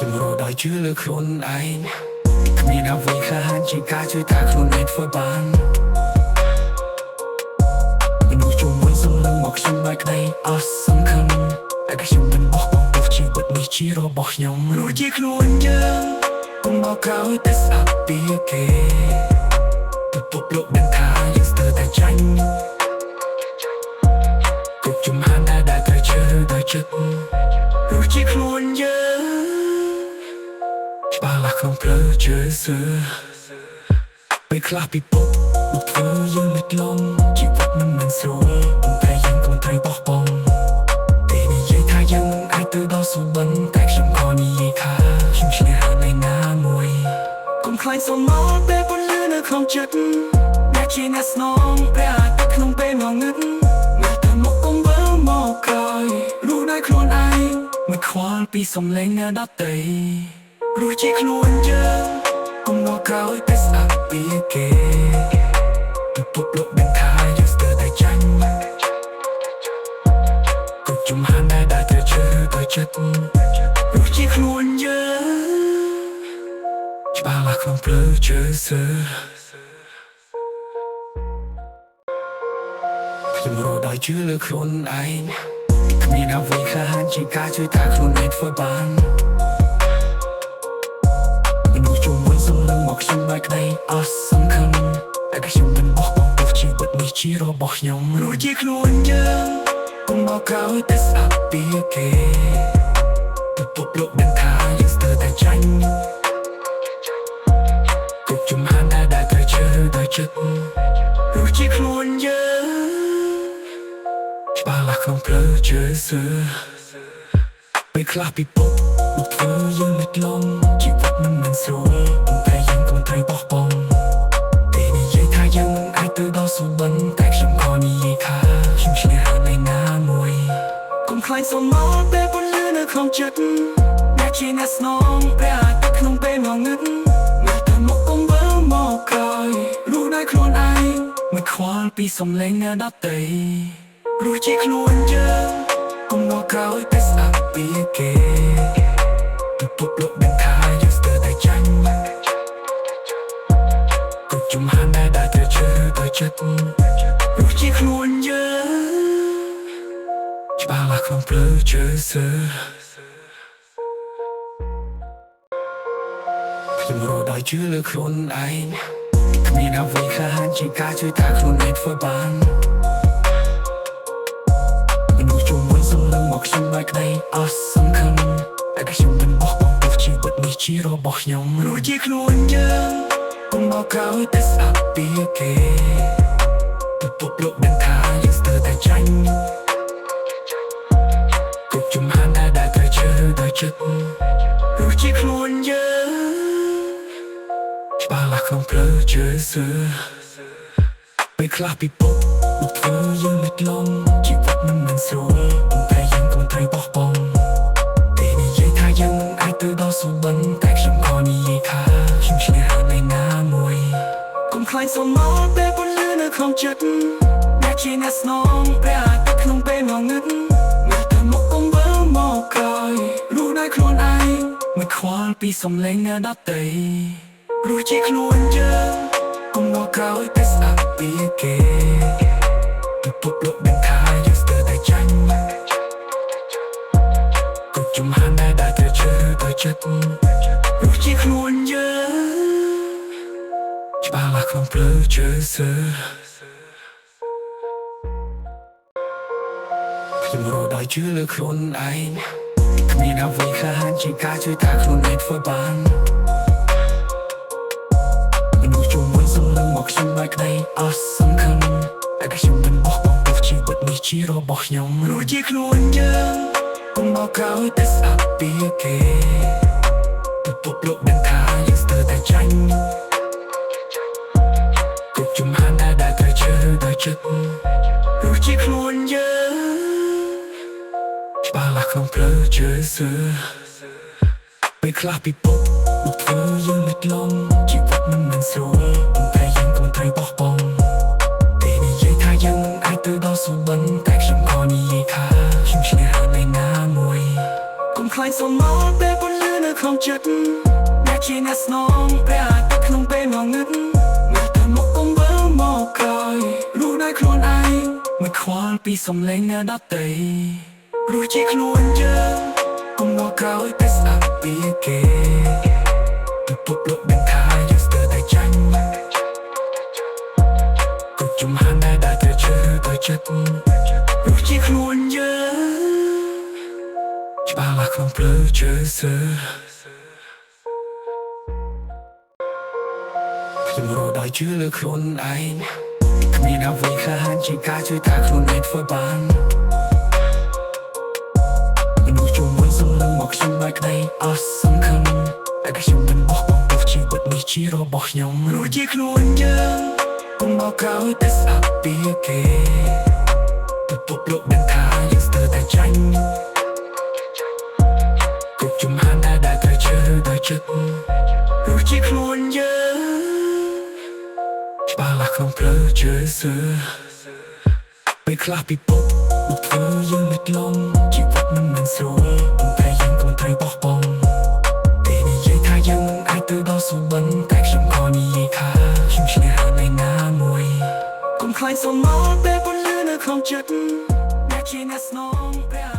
ខ្ញុំរកដោយជឿលើខ្លួនឯងគ្មានអ្វីក្លាហានជាងការជួយថាខ្លួនឯងធ្វើបានមនុស្សជុំវិញសំឡឹងមកខ្ញុំដោយក្តីអស់សង្ឃឹមតែខ្ញុំមិនបោះបង់ព្រោះជីវិតនេះជារបស់ខ្ញុំរួចជាខ្លួនយើងកុំមកក្រោយតែស្អប់ពីគេពិភពលោកដឹងថាយើងស្ទើរតែចាញ់គ្រប់ជំហានដែលត្រូវជឿដោយចិត្តរួចជាខ្លួនយើងច្បាស់លាស់ក្នុងផ្លូវជឿសើពេលខ្លះពិភពមកធ្វើយើងលិចលង់ជីវិតមិនស្រួលតែយើងក៏ត្រូវបោះបង់ពេលនិយាយថាយើងអាចទៅដល់សុបិនតែខ្ញុំក៏និយាយថាខ្ញុំឈ្នះហើយនៅណាមួយកុំខ្លាចសមោលពេលពន្លឺនៅក្នុងចិត្តអ្នកជាអ្នកស្នងព្រះអាចទៅក្នុងពេលងងឹតមើលទៅមកកុំវិលមកក្រោយรู้ដោយខ្លួនឯងមិនខ្វល់ពីសំឡេងអ្នកដទៃរួចជាខ្លួនយើងកុំមកក្រោយតែស្អប់ពីគេពិភពលោកដឹងថាយើងស្ទើរតែចាញ់គ្រប់ជំហានដែលត្រូវជឿដោយចិត្តរួចជាខ្លួនយើងច្បាស់លាស់ក្នុងផ្លូវជឿសើខ្ញុំរកដោយជឿលើខ្លួនឯងគ្មានអ្វីក្លាហានជាងការជួយថាខ្លួនឯងធ្វើបានមនុស្សជុំវិញសំឡឹងមកខ្ញុំដោយក្តីអស់សង្ឃឹមតែខ្ញុំមិនបោះបង់ព្រោះជីវិតនេះជារបស់ខ្ញុំរួចជាខ្លួនយើងកុំមកក្រោយតែស្អប់ពីគេពិភពលោកដឹងថាយើងស្ទើរតែចាញ់គ្រប់ជំហានដែលត្រូវជឿដោយចិត្តរួចជាខ្លួនយើងច្បាស់លាស់ក្នុងផ្លូវជឿសើពេលខ្លះពិភពមកធ្វើយើងលិចលង់ជីវិតមិនស្រួលតែយើងក៏ត្រូវបោះបង់ពេលនិយាយថាយើងអាចទៅដល់សុបិនតែខ្ញុំក៏និយាយថាខ្ញុំឈ្នះហើយនៅណាមួយកុំខ្លាចសមោលពេលពន្លឺនៅក្នុងចិត្តអ្នកជាអ្នកស្នងព្រះអាចទៅក្នុងពេលងងឹតមើលទៅមកកុំវិលមកក្រោយรู้ដោយខ្លួនឯងមិនខ្វល់ពីសំឡេងអ្នកដទៃរួចជាខ្លួនយើងកុំមកក្រោយតែស្អប់ពីគេពិភពលោកដឹងថាយើងស្ទើរតែចាញ់គ្រប់ជំហានដែលត្រូវជឿដោយចិត្តរួចជាខ្លួនយើងច្បាស់លាស់ក្នុងផ្លូវជឿសើខ្ញុំរកដោយជឿលើខ្លួនឯងគ្មានអ្វីក្លាហានជាងការជួយថាខ្លួនឯងធ្វើបានមនុស្សជុំវិញសំឡឹងមកខ្ញុំដោយក្តីអស់សង្ឃឹមតែខ្ញុំមិនបោះបង់ព្រោះជីវិតនេះជារបស់ខ្ញុំរួចជាខ្លួនយើងកុំមកក្រោយតែស្អប់ពីគេពិភពលោកដឹងថាយើងស្ទើរតែចាញ់គ្រប់ជំហានដែលត្រូវជឿដោយចិត្តរួចជាខ្លួនយើងច្បាស់លាស់ក្នុងផ្លូវជឿសើពេលខ្លះពិភពមកធ្វើយើងលិចលង់ជីវិតមិនស្រួលតែយើងក៏ត្រូវបោះបង់ពេលនិយាយថាយើងអាចទៅដល់សុបិនតែខ្ញុំក៏និយាយថាខ្ញុំឈ្នះហើយនៅណាមួយកុំខ្លាចសមោលពេលពន្លឺនៅក្នុងចិត្តអ្នកជាអ្នកស្នងព្រះអាចទៅក្នុងពេលងងឹតមើលទៅមកកុំវិលមកក្រោយรู้ដោយខ្លួនឯងមិនខ្វល់ពីសំឡេងអ្នកដទៃរួចជាខ្លួនយើងកុំមកក្រោយតែស្អប់ពីគេពិភពលោកដឹងថាយើងស្ទើរតែចាញ់គ្រប់ជំហានដែលត្រូវជឿដោយចិត្តរួចជាខ្លួនយើងច្បាស់លាស់ក្នុងផ្លូវជឿសើខ្ញុំរកដោយជឿលើខ្លួនឯងគ្មានអ្វីក្លាហានជាងការជួយថាខ្លួនឯងធ្វើបានមនុស្សជុំវិញសំឡឹងមកខ្ញុំដោយក្តីអស់សង្ឃឹមតែខ្ញុំមិនបោះបង់ព្រោះជីវិតនេះជារបស់ខ្ញុំរួចជាខ្លួនយើងកុំមកក្រោយតែស្អប់ពីគេពិភពលោកដឹងថាយើងស្ទើរតែចាញ់គ្រប់ជំហានដែលត្រូវជឿដោយចិត្តរួចជាខ្លួនយើងច្បាស់លាស់ក្នុងផ្លូវជឿសើពេលខ្លះពិភពមកធ្វើយើងលិចលង់ជីវិតមិនស្រួលតែយើងក៏ត្រូវបោះបង់ពេលនិយាយថាយើងអាចទៅដល់សុបិនតែខ្ញុំក៏និយាយថាខ្ញុំឈ្នះហើយនៅណាមួយកុំខ្លាចសមោលពេលពន្លឺ នៅក្នុងចិត្តអ្នកជាអ្នកស្នងព្រះអាចទឹកក្នុងពេលងងឹតមកទៅមុខកុំវិលមកក្រោយรู้ដោយខ្លួនឯងមិនខ្វល់ពីសំឡេងអ្នកដទៃรู้ជាខ្លួនយើងកុំមកក្រោយតែស្ដាប់ពីគេពិភពលោកដឹងថាយើងស្ទើរតែចាញ់ក៏ជំហានដែលត្រូវជឿទៅចិត្តรู้ជាខ្លួនយើងច្បាស់ឡាស់ក្នុងព្រឺជឿសើខ្ញុំរត់ដោយជឿលើខ្លួនឯងគ្មានអ្វីខ្លះជាការជួយថាខ្លួនឯងធ្វើបានមនុស្សជុំវិញសំឡឹងមកខ្ញុំដោយក្តីអស់សង្ឃឹមតែខ្ញុំមិនបោះបង់ព្រោះជីវិតនេះជារបស់ខ្ញុំรู้ជាខ្លួនយើងកុំមកក្រោយតែស្ដាប់ពីគេពិភពលោកដឹងថាយើងស្ទើរតែចាញ់គ្រប់ជំហានដែលត្រូវជឿដោយចិត្តรู้ជាខ្លួនយើងច្បាស់ឡាស់ក្នុងព្រឺជឿសើពេលខ្លះពិភពមកធ្វើយើងលិចលង់ជីវិតមិនមែនស្រួលតែយើងកុំត្រូវបោះបង់ពេលនិយាយថាយើងមិនអាចទៅដល់សុបិនតែខ្ញុំខំនិយាយថាខ្ញុំឈ្នះនៅណាមួយកុំខ្លាចសមល់ពេលពន្លឺនៅក្នុងចិត្តអ្នកជាអ្នកស្នងព្រះ